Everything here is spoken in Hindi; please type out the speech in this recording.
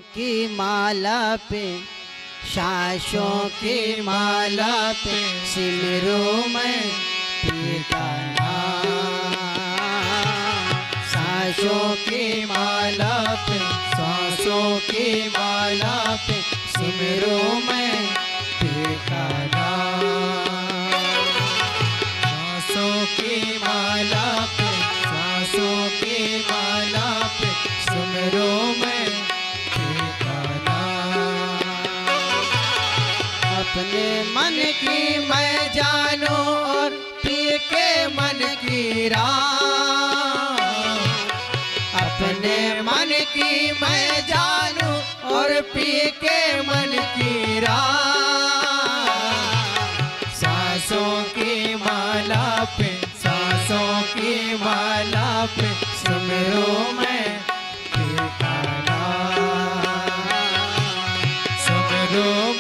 की माला पे, सांसों की माला पे सिमरूं मैं प्रिय का नाम। सांसों की माला पे, सांसों की माला पे सिमरूं मैं प्रिय का नाम। सांसों की माला पे, सांसों की माला पे सिमरूं मैं अपने मन की मैं जानूं और प्रिय के मन की राह। अपने मन की मैं जानूं और प्रिय के मन की राह। सांसों की माला पे, सांसों की माला पे सिमरूं मैं प्रिय का नाम। सिमरूं